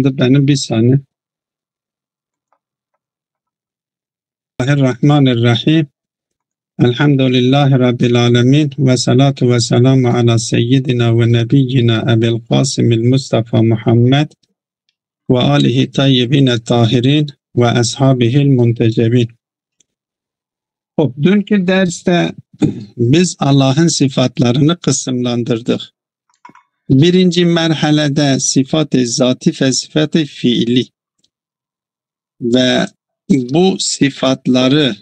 Benim bir saniye. Bismillahirrahmanirrahim. Elhamdülillahi Rabbil alemin. Ve salatu ve selamu ala seyyidina ve nebiyyina Ebil Qasimil Mustafa Muhammed ve alihi tayyibine tahirin ve ashabihil muntecebin. Dünkü derste biz Allah'ın sıfatlarını kısımlandırdık. Birinci merhalede sıfat-ı zati ve sıfat-ı fiili ve bu sıfatları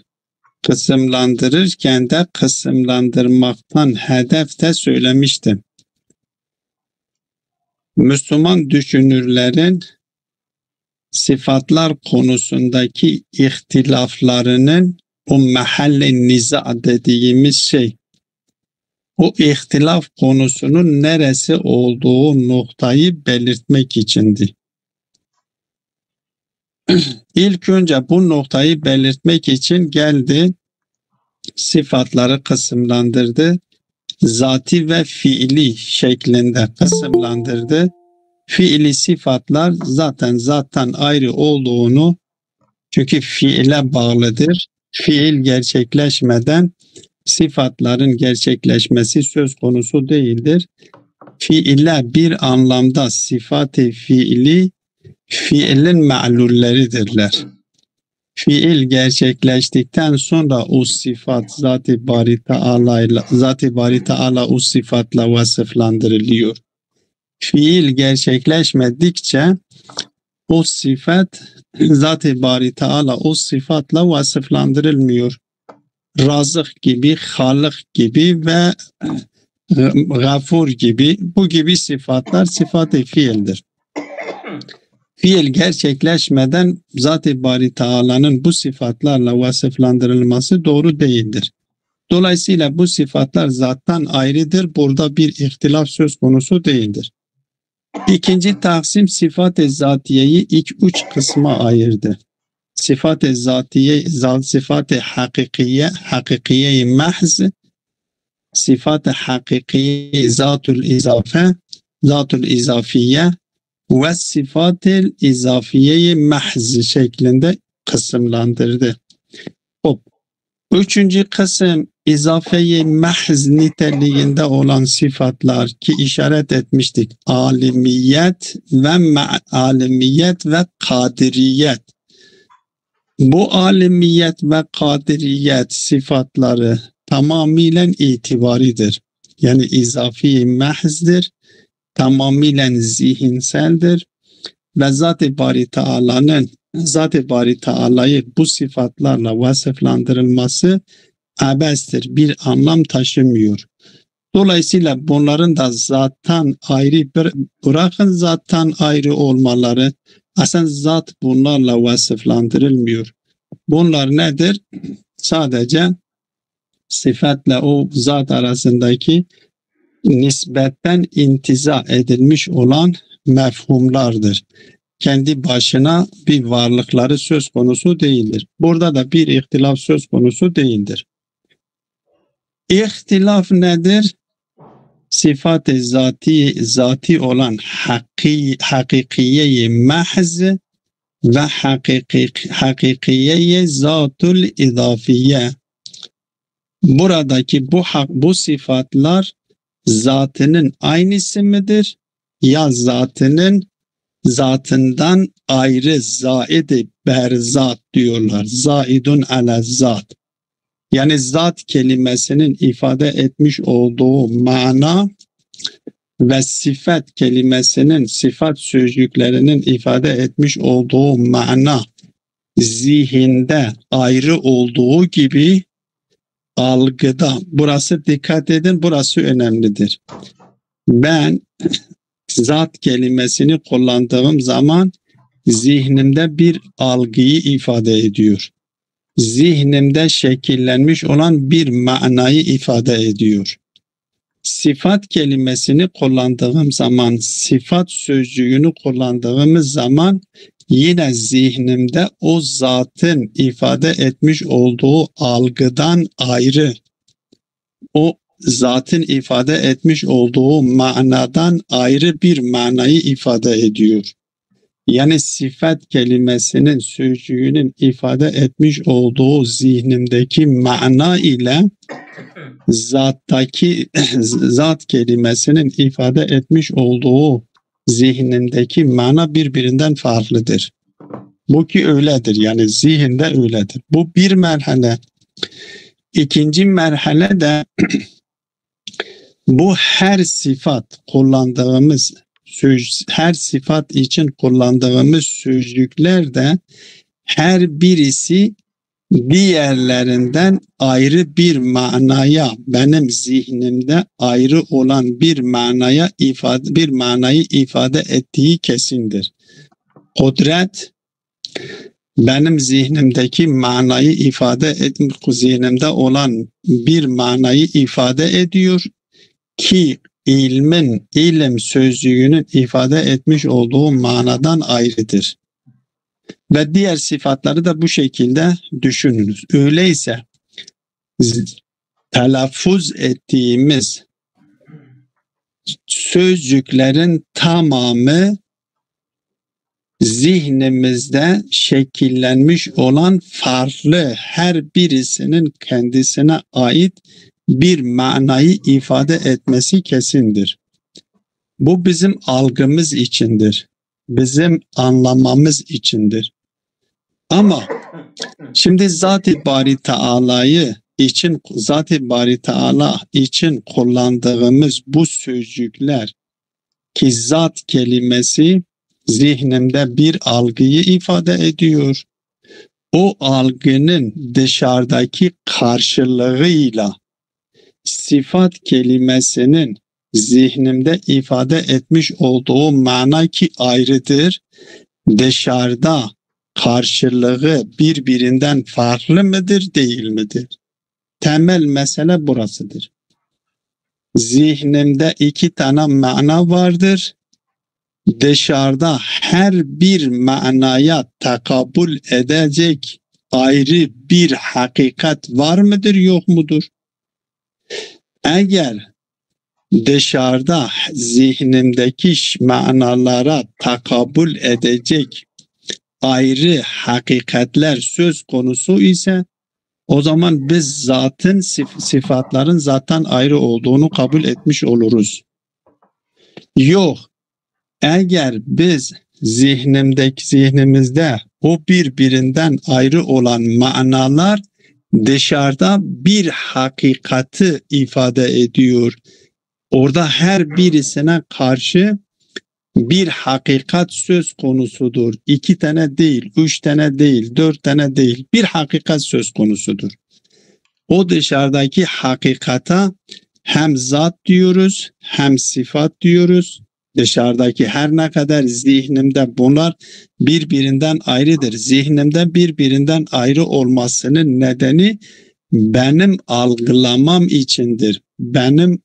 kısımlandırırken de kısımlandırmaktan hedef de söylemiştim. Müslüman düşünürlerin sıfatlar konusundaki ihtilaflarının o mahalle niza dediğimiz şey, o ihtilaf konusunun neresi olduğu noktayı belirtmek içindi. İlk önce bu noktayı belirtmek için geldi, sıfatları kısımlandırdı, zati ve fiili şeklinde kısımlandırdı. Fiili sıfatlar zaten ayrı olduğunu, çünkü fiile bağlıdır. Fiil gerçekleşmeden sıfatların gerçekleşmesi söz konusu değildir. Fiiller bir anlamda sıfat-ı fiili, fiilin ma'lulleridirler. Fiil gerçekleştikten sonra o sıfat Zat-ı Bari Teala o sıfatla vasıflandırılıyor. Fiil gerçekleşmedikçe o sıfat Zat-ı Bari Teala o sıfatla vasıflandırılmıyor. Razık gibi, Halık gibi ve Gafur gibi, bu gibi sıfatlar sıfat-ı fiildir. Fiil gerçekleşmeden Zat-ı Bari Teala'nın bu sıfatlarla vasıflandırılması doğru değildir. Dolayısıyla bu sıfatlar zattan ayrıdır. Burada bir ihtilaf söz konusu değildir. İkinci taksim sıfat-ı zatiyeyi ilk üç kısma ayırdı. Sıfat-ı zatiye, sıfat-ı hakikiye-i mahz, sıfat-ı hakikiye zatul izafe, zatul izafiye ve sıfat-ı izafiye-i mahz şeklinde kısımlandırdı. Üçüncü kısım izafe-i mahz niteliğinde olan sıfatlar ki işaret etmiştik. Alimiyet ve kadiriyet. Bu alimiyet ve kadiriyet sıfatları tamamıyla itibaridir. Yani izafi mahzdir, tamamıyla zihinseldir ve Zat-ı Bari Teala'yı bu sıfatlarla vasıflandırılması abestir, bir anlam taşımıyor. Dolayısıyla bunların da zattan ayrı, bırakın zattan ayrı olmaları, aslında zat bunlarla vasıflandırılmıyor. Bunlar nedir? Sadece sıfatla o zat arasındaki nisbetten intiza edilmiş olan mefhumlardır. Kendi başına bir varlıkları söz konusu değildir. Burada da bir ihtilaf söz konusu değildir. İhtilaf nedir? Sıfat-ı zati olan hakikiye-i mahz ve hakikiye-i zatul izafiye. Buradaki bu sıfatlar zatının aynısı mıdır? Ya zatından ayrı zaid-i berzat diyorlar. Zaidun ala zat. Yani zat kelimesinin ifade etmiş olduğu mana ve sıfat kelimesinin, sıfat sözcüklerinin ifade etmiş olduğu mana zihinde ayrı olduğu gibi algıda, burası dikkat edin, burası önemlidir. Ben zat kelimesini kullandığım zaman zihnimde bir algıyı ifade ediyor. Zihnimde şekillenmiş olan bir manayı ifade ediyor. Sıfat kelimesini kullandığım zaman, sıfat sözcüğünü kullandığımız zaman yine zihnimde o zatın ifade etmiş olduğu algıdan ayrı, o zatın ifade etmiş olduğu manadan ayrı bir manayı ifade ediyor. Yani sıfat kelimesinin sözcüğünün ifade etmiş olduğu zihnimdeki mana ile zattaki zat kelimesinin ifade etmiş olduğu zihnimdeki mana birbirinden farklıdır. Bu ki öyledir, yani zihinde öyledir. Bu bir merhale. İkinci merhale de bu her sıfat kullandığımız her sıfat için kullandığımız sözcüklerde her birisi diğerlerinden ayrı bir manaya, benim zihnimde ayrı olan bir manayı ifade ettiği kesindir. Kudret benim zihnimdeki manayı zihnimde olan bir manayı ifade ediyor ki ilim sözcüğünün ifade etmiş olduğu manadan ayrıdır. Ve diğer sıfatları da bu şekilde düşününüz. Öyleyse telaffuz ettiğimiz sözcüklerin tamamı zihnimizde şekillenmiş olan farklı her birisinin kendisine ait bir manayı ifade etmesi kesindir. Bu bizim algımız içindir. Bizim anlamamız içindir. Ama şimdi Zat-ı Bari Teala için kullandığımız bu sözcükler ki zat kelimesi zihnimde bir algıyı ifade ediyor. O algının dışarıdaki karşılığıyla sıfat kelimesinin zihnimde ifade etmiş olduğu mana ki ayrıdır. Dışarıda karşılığı birbirinden farklı mıdır, değil midir? Temel mesele burasıdır. Zihnimde iki tane mana vardır. Dışarıda her bir manaya takabül edecek ayrı bir hakikat var mıdır, yok mudur? Eğer dışarıda zihnimdeki manalara takabül edecek ayrı hakikatler söz konusu ise o zaman biz zatın sıfatların zaten ayrı olduğunu kabul etmiş oluruz. Yok. Eğer biz zihnimizde o birbirinden ayrı olan manalar dışarıda bir hakikati ifade ediyor. Orada her birisine karşı bir hakikat söz konusudur. 2 tane değil, 3 tane değil, 4 tane değil. Bir hakikat söz konusudur. O dışarıdaki hakikata hem zat diyoruz, hem sıfat diyoruz. Dışarıdaki her ne kadar zihnimde bunlar birbirinden ayrıdır. Zihnimde birbirinden ayrı olmasının nedeni benim algılamam içindir. Benim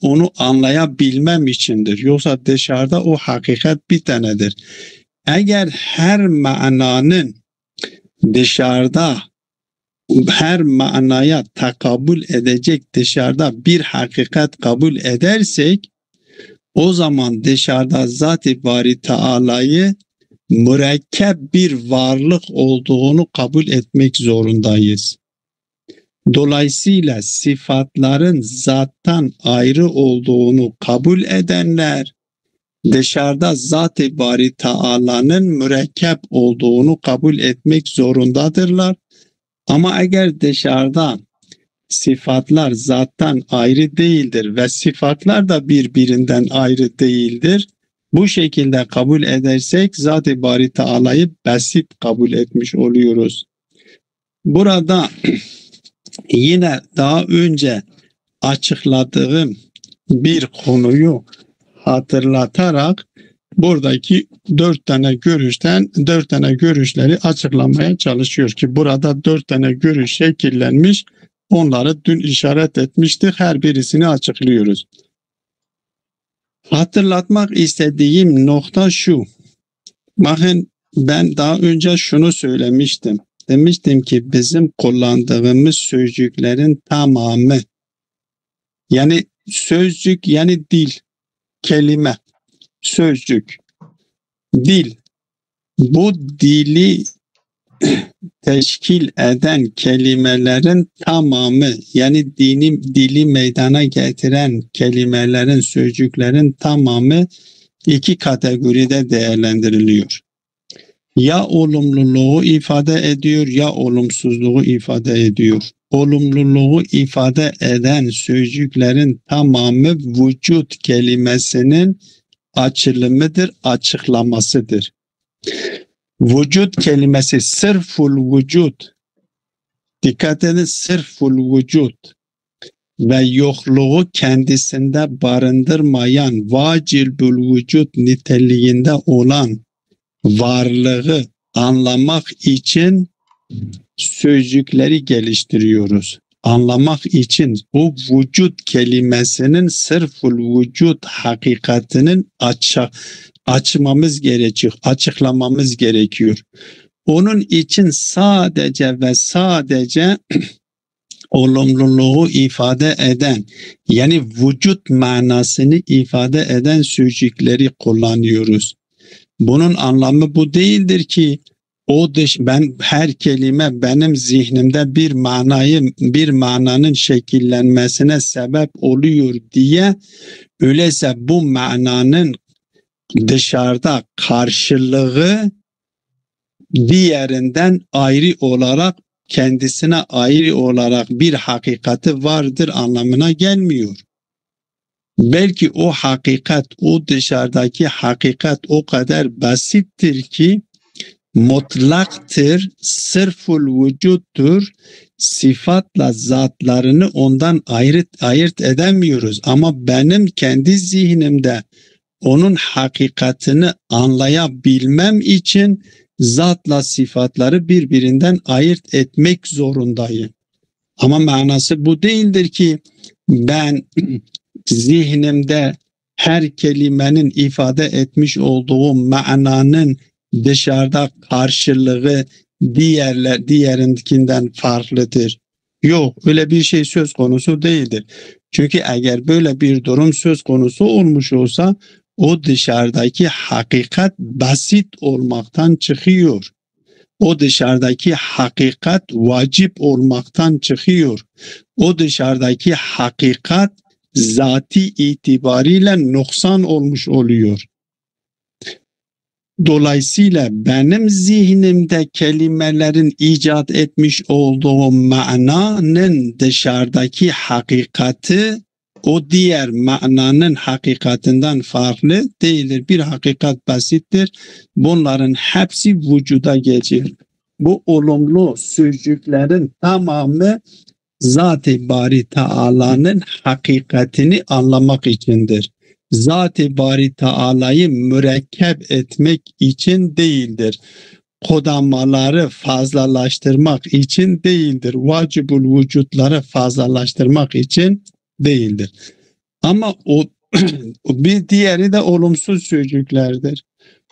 onu anlayabilmem içindir. Yoksa dışarıda o hakikat bir tanedir. Eğer her mananın dışarıda her manaya takabül edecek dışarıda bir hakikat kabul edersek o zaman dışarıda Zat-ı Bari Teala'yı mürekkep bir varlık olduğunu kabul etmek zorundayız. Dolayısıyla sıfatların zattan ayrı olduğunu kabul edenler dışarıda Zat-ı Bari Teala'nın mürekkep olduğunu kabul etmek zorundadırlar. Ama eğer dışarıda sıfatlar zattan ayrı değildir ve sıfatlar da birbirinden ayrı değildir, bu şekilde kabul edersek Zat-ı Bari Teala'yı basit kabul etmiş oluyoruz. Burada yine daha önce açıkladığım bir konuyu hatırlatarak buradaki 4 tane görüşleri açıklamaya çalışıyor ki burada 4 tane görüş şekillenmiş. Onları dün işaret etmiştik. Her birisini açıklıyoruz. Hatırlatmak istediğim nokta şu. Bakın ben daha önce şunu söylemiştim. Demiştim ki bizim kullandığımız sözcüklerin tamamı, yani sözcük yani dil, kelime, sözcük. Dil. Bu dili teşkil eden kelimelerin tamamı, yani dili meydana getiren kelimelerin, sözcüklerin tamamı iki kategoride değerlendiriliyor. Ya olumluluğu ifade ediyor ya olumsuzluğu ifade ediyor. Olumluluğu ifade eden sözcüklerin tamamı vücut kelimesinin açılımıdır, açıklamasıdır. Vücut kelimesi sırful vücut. Dikkat edin, sırful vücut ve yokluğu kendisinde barındırmayan vacibül vücut niteliğinde olan varlığı anlamak için sözcükleri geliştiriyoruz. Anlamak için o vücut kelimesinin sırful vücut hakikatinin açmamız gerekiyor, açıklamamız gerekiyor. Onun için sadece ve sadece olumluluğu ifade eden, yani vücut manasını ifade eden sözcükleri kullanıyoruz. Bunun anlamı bu değildir ki her kelime benim zihnimde bir mananın şekillenmesine sebep oluyor diye, öyleyse bu mananın dışarıda karşılığı diğerinden ayrı olarak, kendisine ayrı olarak bir hakikati vardır anlamına gelmiyor. Belki o hakikat, o dışarıdaki hakikat o kadar basittir ki mutlaktır, sırful vücuttur, sıfatla zatlarını ondan ayırt edemiyoruz. Ama benim kendi zihnimde onun hakikatini anlayabilmem için zatla sıfatları birbirinden ayırt etmek zorundayım. Ama manası bu değildir ki ben zihnimde her kelimenin ifade etmiş olduğu mananın dışarıda karşılığı diğerinkinden farklıdır. Yok, öyle bir şey söz konusu değildir. Çünkü eğer böyle bir durum söz konusu olmuş olsa o dışarıdaki hakikat basit olmaktan çıkıyor. O dışarıdaki hakikat vacip olmaktan çıkıyor. O dışarıdaki hakikat zati itibariyle noksan olmuş oluyor. Dolayısıyla benim zihnimde kelimelerin icat etmiş olduğu mananın dışarıdaki hakikati o diğer mananın hakikatinden farklı değildir. Bir hakikat basittir. Bunların hepsi vücuda geçir. Bu olumlu sözcüklerin tamamı Zat-ı Bari Teala'nın hakikatini anlamak içindir. Zat-ı Bari Teala'yı mürekkep etmek için değildir. Kodamaları fazlalaştırmak için değildir. Vacibul vücutları fazlalaştırmak için değildir. Ama bir diğeri de olumsuz sözcüklerdir.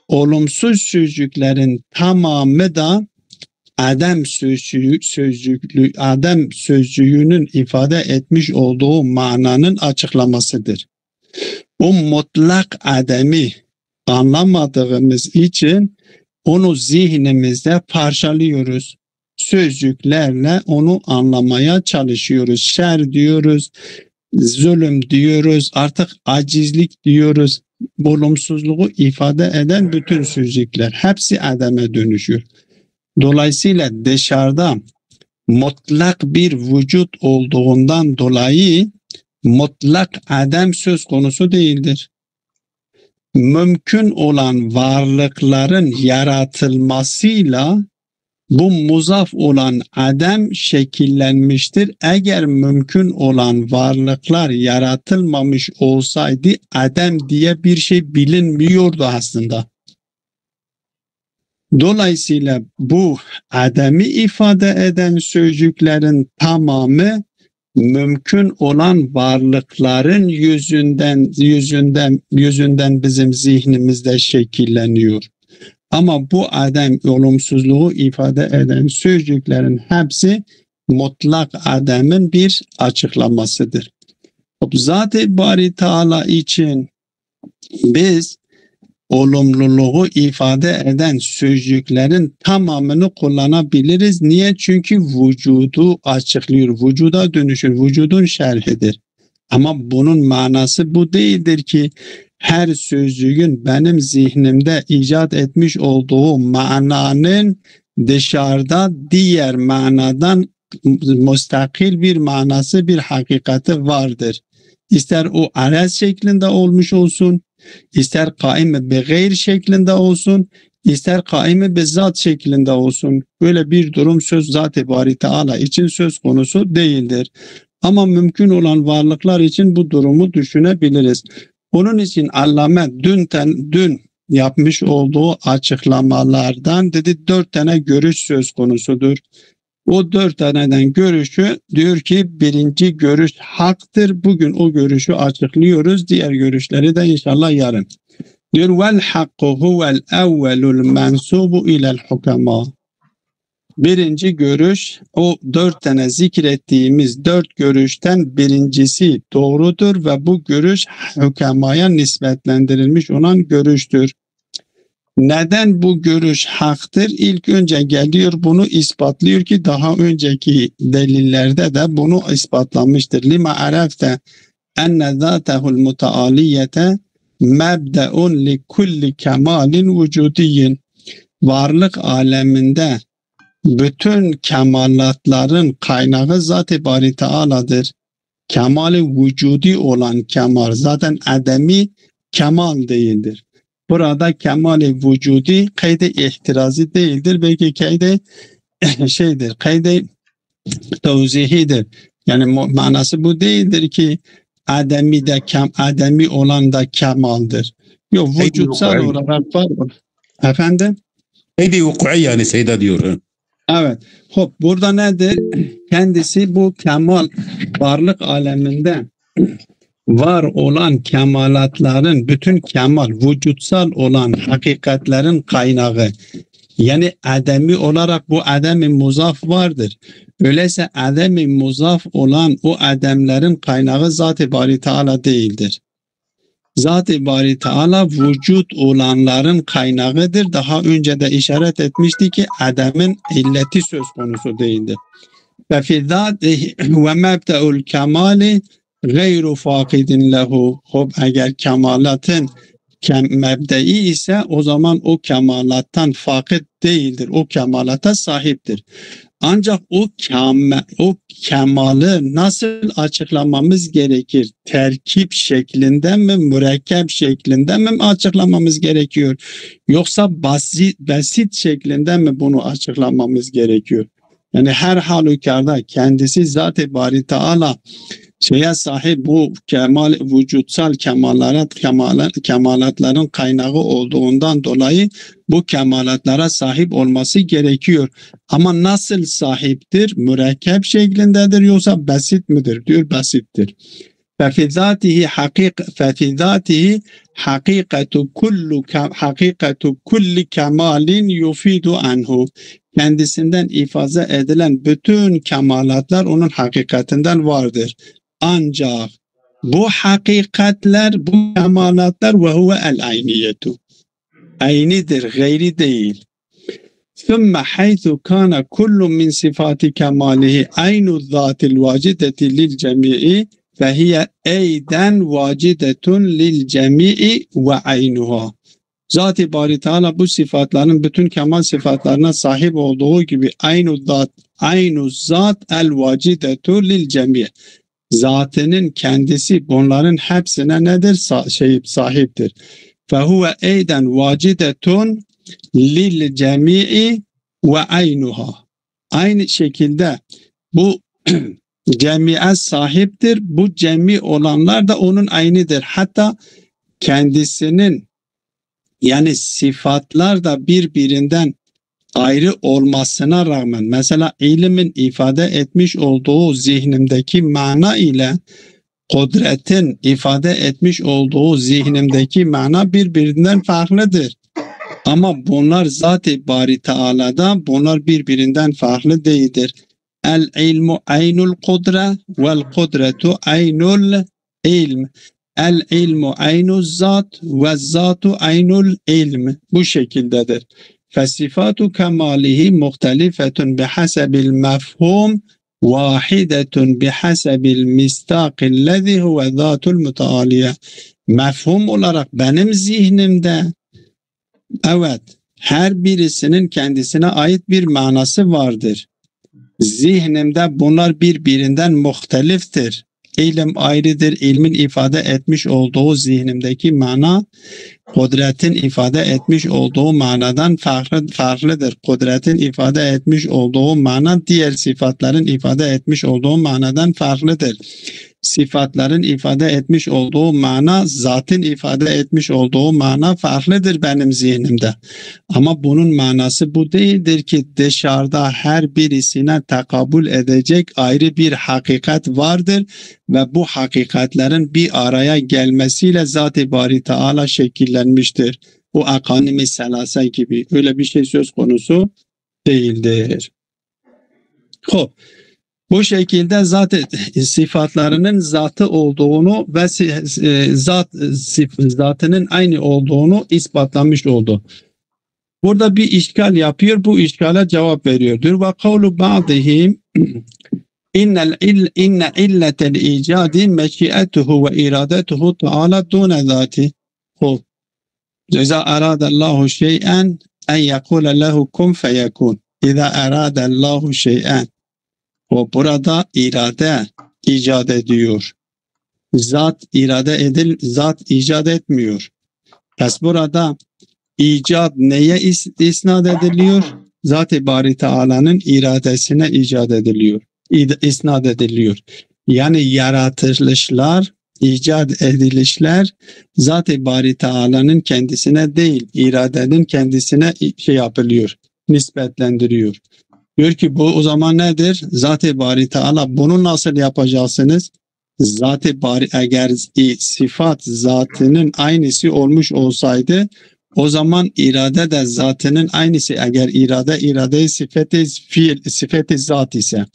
Olumsuz sözcüklerin tamamı da Adem sözcüğünün ifade etmiş olduğu mananın açıklamasıdır. O mutlak ademi anlamadığımız için onu zihnimizde parçalıyoruz. Sözcüklerle onu anlamaya çalışıyoruz. Şer diyoruz, zulüm diyoruz, artık acizlik diyoruz. Olumsuzluğu ifade eden bütün sözcükler hepsi ademe dönüşüyor. Dolayısıyla dışarıda mutlak bir vücut olduğundan dolayı mutlak adem söz konusu değildir. Mümkün olan varlıkların yaratılmasıyla bu muzaf olan adem şekillenmiştir. Eğer mümkün olan varlıklar yaratılmamış olsaydı adem diye bir şey bilinmiyordu aslında. Dolayısıyla bu ademi ifade eden sözcüklerin tamamı mümkün olan varlıkların yüzünden bizim zihnimizde şekilleniyor. Ama bu adem olumsuzluğu ifade eden sözcüklerin hepsi mutlak ademin bir açıklamasıdır. Zat-ı Bari Teala için biz olumluluğu ifade eden sözcüklerin tamamını kullanabiliriz. Niye? Çünkü vücudu açıklıyor, vücuda dönüşür, vücudun şerhidir. Ama bunun manası bu değildir ki her sözcüğün benim zihnimde icat etmiş olduğu mananın dışarıda diğer manadan müstakil bir manası, bir hakikati vardır. İster o arez şeklinde olmuş olsun, ister kaim-i begayr şeklinde olsun, ister kaim-i bizzat şeklinde olsun. Böyle bir durum söz Zat-ı Bari Teala için söz konusu değildir. Ama mümkün olan varlıklar için bu durumu düşünebiliriz. Onun için Allame dün yapmış olduğu açıklamalardan dedi 4 tane görüş söz konusudur. O 4 taneden görüşü diyor ki birinci görüş haktır. Bugün o görüşü açıklıyoruz. Diğer görüşleri de inşallah yarın. Diyor vel hakku huvel evvelul mensubu ilel hukema. Birinci görüş o 4 tane zikrettiğimiz 4 görüşten birincisi doğrudur ve bu görüş hükemaya nispetlendirilmiş olan görüştür. Neden bu görüş haktır? İlk önce geliyor bunu ispatlıyor ki daha önceki delillerde de bunu ispatlamıştır. Lima arafte enne zatehul mutaaliyete mebdeun li kulli kemalin vücudiyin. Varlık aleminde bütün kemalatların kaynağı Zat-ı Bari Teala'dır. Kemali vücudi olan kemal zaten ademi kemal değildir. Burada kemali vücudi kayde ihtirazi değildir. Belki kayde kayde tevzihidir. Yani manası bu değildir ki ademi olan da kemaldir. Yok vücutsal olarak var. Efendim? Kayde vuku'i yani Seyda diyor. Evet. Hop burada nedir? Kendisi bu kemal varlık aleminde var olan kemalatların bütün kemal vücutsal olan hakikatlerin kaynağı. Yani ademi olarak bu ademi muzaf vardır. Öyleyse ademi muzaf olan o ademlerin kaynağı Zat-ı Bari Teala değildir. Zat-ı Bari Teala vücut olanların kaynağıdır. Daha önce de işaret etmişti ki ademin illeti söz konusu değildir. Ve fi zatihi ve mebde'ul kemali gayru fakidin lehu. Eğer kemalatın mebdei ise o zaman o kemalattan fakir değildir. O kemalata sahiptir. Ancak o kemalı nasıl açıklamamız gerekir? Terkip şeklinde mi, mürekkep şeklinde mi açıklamamız gerekiyor? Yoksa basit şeklinde mi bunu açıklamamız gerekiyor? Yani her halükarda kendisi Zat-ı Bari Teala sahip bu vücutsal kemalatların kaynağı olduğundan dolayı bu kemalatlara sahip olması gerekiyor. Ama nasıl sahiptir? Mürekkep şeklindedir yoksa basit midir? Diyor basittir. فَفِي ذَاتِهِ حَقِيقَةُ كُلِّ كَمَالٍ يُفِيدُ عَنْهُ. Kendisinden ifade edilen bütün kemalatlar onun hakikatinden vardır. Ancak bu hakikatler, bu kemalatlar ve huve el ayniyetu. Aynidir, gayri değil. ثُمَّ حَيْثُ كَانَ كُلُّ مِنْ صِفَاتِ كَمَالِهِ عَيْنُ الذَّاتِ الْوَاجِدَةِ لِلْجَمِيعِ فَهِيَ اَيْدًا وَاجِدَةٌ لِلْجَمِيعِ وَعَيْنُهَا. Zat-ı Bari Teala bu sıfatların bütün kemal sıfatlarına sahip olduğu gibi aynü zat el vacidetu lil cemi. Zatının kendisi bunların hepsine nedir? Sahiptir. Fehuve eyden vacidetun lil cemi'i ve aynuha. Aynı şekilde bu cemiye sahiptir. Bu cemi olanlar da onun aynıdır. Hatta kendisinin yani sıfatlar da birbirinden ayrı olmasına rağmen mesela ilmin ifade etmiş olduğu zihnimdeki mana ile kudretin ifade etmiş olduğu zihnimdeki mana birbirinden farklıdır. Ama bunlar Zat-ı Bari Teala'da bunlar birbirinden farklı değildir. El ilmu aynul kudre vel kudretu aynul ilm. El ilmu aynuz zat ve zatu aynul ilm. Bu şekildedir. Fesifatu kemalihi muhtelifetun bihasebil mefhum vahidetun bihasebil mistakillezi huve zatul mütealiye. Mefhum olarak benim zihnimde, evet, her birisinin kendisine ait bir manası vardır. Zihnimde bunlar birbirinden muhteliftir. İlim ayrıdır. İlmin ifade etmiş olduğu zihnimdeki mana, kudretin ifade etmiş olduğu manadan farklıdır. Kudretin ifade etmiş olduğu mana diğer sıfatların ifade etmiş olduğu manadan farklıdır. Sıfatların ifade etmiş olduğu mana, zatın ifade etmiş olduğu mana farklıdır benim zihnimde. Ama bunun manası bu değildir ki dışarıda her birisine tekabül edecek ayrı bir hakikat vardır ve bu hakikatlerin bir araya gelmesiyle Zat-ı Bari Teala şekillenmiştir. Bu akanimi selase gibi öyle bir şey söz konusu değildir. Hop. Bu şekilde sıfatlarının zatı olduğunu ve zatının aynı olduğunu ispatlamış oldu. Burada bir işgal yapıyor, bu işgale cevap veriyordur. Ve kavlu ba'dihim inne illetel icadi meşiyetuhu ve iradetuhu Teala dune zati. İza aradallahu şey'en en yekule lehu kun feyekun. İza aradallahu şey'en. O burada irade icat ediyor. Zat icat etmiyor. Pes burada icat neye isnat ediliyor? Zat-ı Bari Teala'nın iradesine icat ediliyor. İsnat ediliyor. Yani yaratılışlar, icat edilişler Zat-ı Bari Teala'nın kendisine değil, iradenin kendisine yapılıyor, nispetlendiriyor. Diyor ki bu o zaman nedir? Zat-ı Bari Teala bunu nasıl yapacaksınız? Zat-ı Bari eğer sıfat zatının aynısı olmuş olsaydı o zaman irade de zatının aynısı. Eğer irade sıfat-ı zat ise,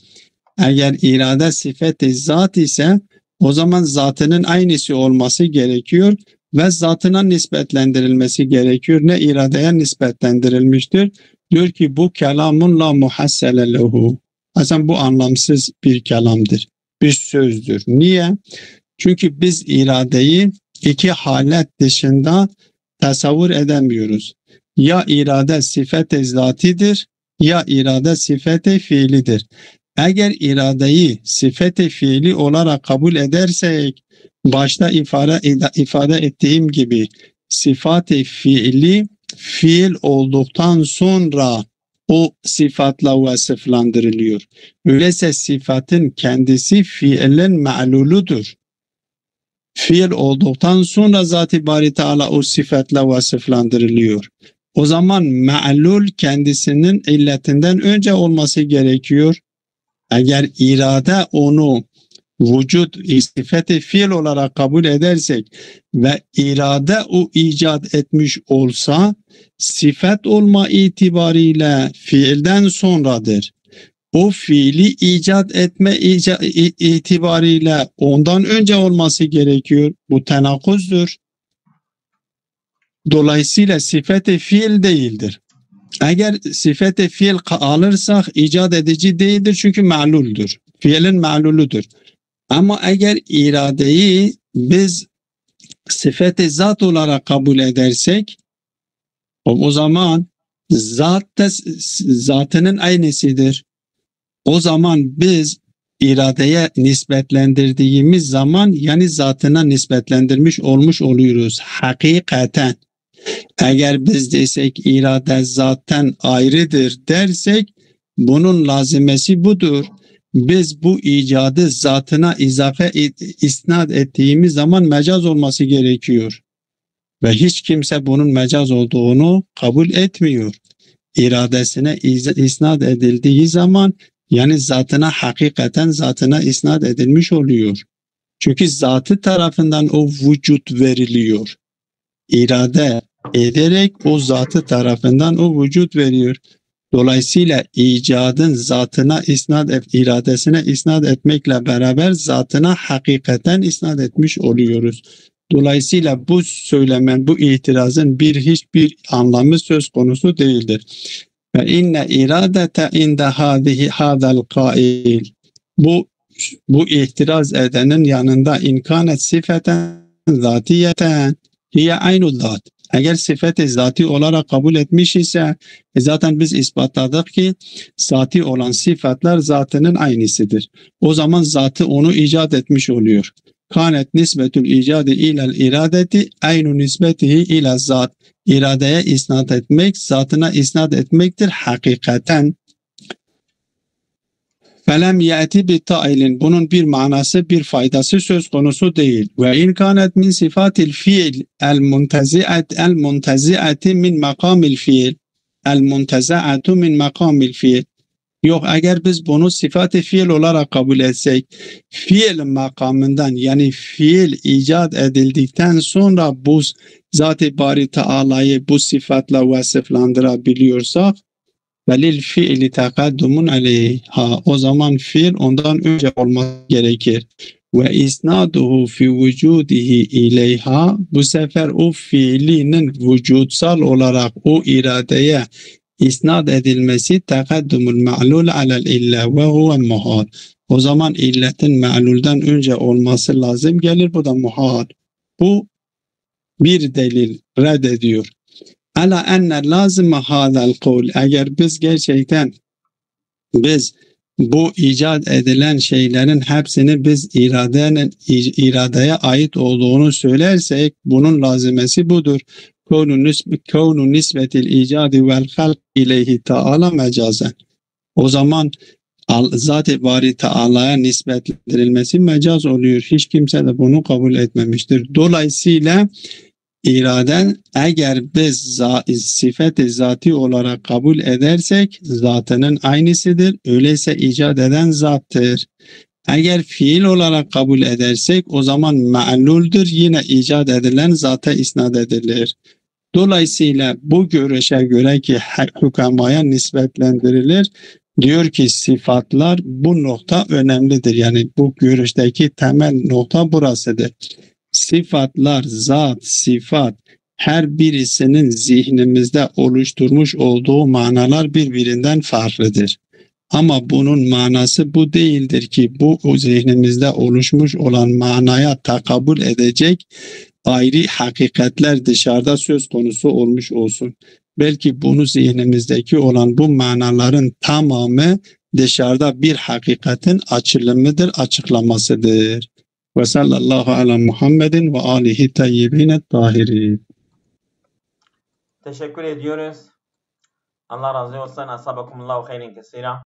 eğer irade sıfat-ı zat ise o zaman zatının aynısı olması gerekiyor ve zatına nispetlendirilmesi gerekiyor. Ne iradeye nispetlendirilmiştir? Diyor ki bu kelamun la muhassele lehu. Aslında bu anlamsız bir kelamdır. Bir sözdür. Niye? Çünkü biz iradeyi iki halet dışında tasavvur edemiyoruz. Ya irade sıfat-ı zatidir ya irade sıfat-ı fiilidir. Eğer iradeyi sıfat-ı fiili olarak kabul edersek başta ifade ettiğim gibi sıfat-ı fiili fiil olduktan sonra o sıfatla vasıflandırılıyor. Öyleyse sıfatın kendisi fiilin ma'luludur. Fiil olduktan sonra Zat-ı Bari Teala o sıfatla vasıflandırılıyor. O zaman ma'lul kendisinin illetinden önce olması gerekiyor. Eğer irade onu vücut sıfatı fiil olarak kabul edersek ve irade o icat etmiş olsa sıfat olma itibariyle fiilden sonradır. O fiili icat etme itibariyle ondan önce olması gerekiyor. Bu tenakuzdur. Dolayısıyla sıfat-ı fiil değildir. Eğer sıfat-ı fiil alırsak icat edici değildir çünkü ma'luldür. Fiilin ma'luludur. Ama eğer iradeyi biz sıfat-ı zat olarak kabul edersek o zaman zat da zatının aynısıdır. O zaman biz iradeye nispetlendirdiğimiz zaman yani zatına nispetlendirmiş olmuş oluyoruz hakikaten. Eğer biz desek irade zaten ayrıdır dersek bunun lazimesi budur. Biz bu icadı zatına isnat ettiğimiz zaman mecaz olması gerekiyor. Ve hiç kimse bunun mecaz olduğunu kabul etmiyor. İradesine isnat edildiği zaman yani zatına hakikaten zatına isnat edilmiş oluyor. Çünkü zatı tarafından o vücut veriliyor. İrade ederek o zatı tarafından o vücut veriyor. Dolayısıyla icadın zatına iradesine isnat etmekle beraber zatına hakikaten isnat etmiş oluyoruz. Dolayısıyla bu söylemen, bu itirazın hiçbir anlamı söz konusu değildir. Ve inne iradete inde hadal kail. Bu itiraz edenin yanında imkanet sifeten zatiyeten hiye aynul zat. Eğer sıfat-ı zati olarak kabul etmiş ise zaten biz ispatladık ki zati olan sıfatlar zatının aynısıdır. O zaman zatı onu icat etmiş oluyor. Kanet nisbetül icadi ilel iradeti aynü nisbetihi ile zat. İradeye isnat etmek, zatına isnat etmektir hakikaten. Felem yati bi ta'ilin. Bunun bir manası, bir faydası söz konusu değil. Ve in kanet min sifatil fiil el muntazi'ati min makamil fiil. El muntazi'atu min makamil fiil. Yok, eğer biz bunu sıfat-ı fiil olarak kabul etsek, fiil makamından yani fiil icat edildikten sonra bu Zat-ı Bari Teala'yı bu sıfatla vasıflandırabiliyorsak, velil fiili tekaddumun aleyha, o zaman fiil ondan önce olması gerekir. Ve isnaduhu fi vücudihi ileyha, bu sefer o fiilinin vücutsal olarak o iradeye isnat edilmesi tekaddumul ma'lul alel illa ve huve muhal. O zaman illetin ma'lulden önce olması lazım gelir, bu da muhal. Bu bir delil reddediyor. Ala enne lazım hadal kavl. Eğer biz gerçekten bu icat edilen şeylerin hepsini biz iradeye ait olduğunu söylersek bunun lazımesi budur. Kavnu nisbetil icadi vel halk ileyhi ta'ala mecazen. O zaman Zat-ı Bari Teala'ya nispetlendirilmesi mecaz oluyor. Hiç kimse de bunu kabul etmemiştir. Dolayısıyla İraden eğer biz sıfat-ı zati olarak kabul edersek zatının aynısıdır. Öyleyse icat eden zattır. Eğer fiil olarak kabul edersek o zaman ma'luldür. Yine icat edilen zata isnat edilir. Dolayısıyla bu görüşe göre ki hukamaya nispetlendirilir. Diyor ki sıfatlar, bu nokta önemlidir. Yani bu görüşteki temel nokta burasıdır. Sıfatlar, zat, sıfat her birisinin zihnimizde oluşturmuş olduğu manalar birbirinden farklıdır. Ama bunun manası bu değildir ki bu zihnimizde oluşmuş olan manaya takabül edecek ayrı hakikatler dışarıda söz konusu olmuş olsun. Belki bunu zihnimizdeki olan bu manaların tamamı dışarıda bir hakikatin açılımıdır, açıklamasıdır. Ve sallallahu ala Muhammedin ve alihi tayyibine tahirin. Teşekkür ediyoruz. Allah razı olsun. Asabakumullahu hayrin kesira.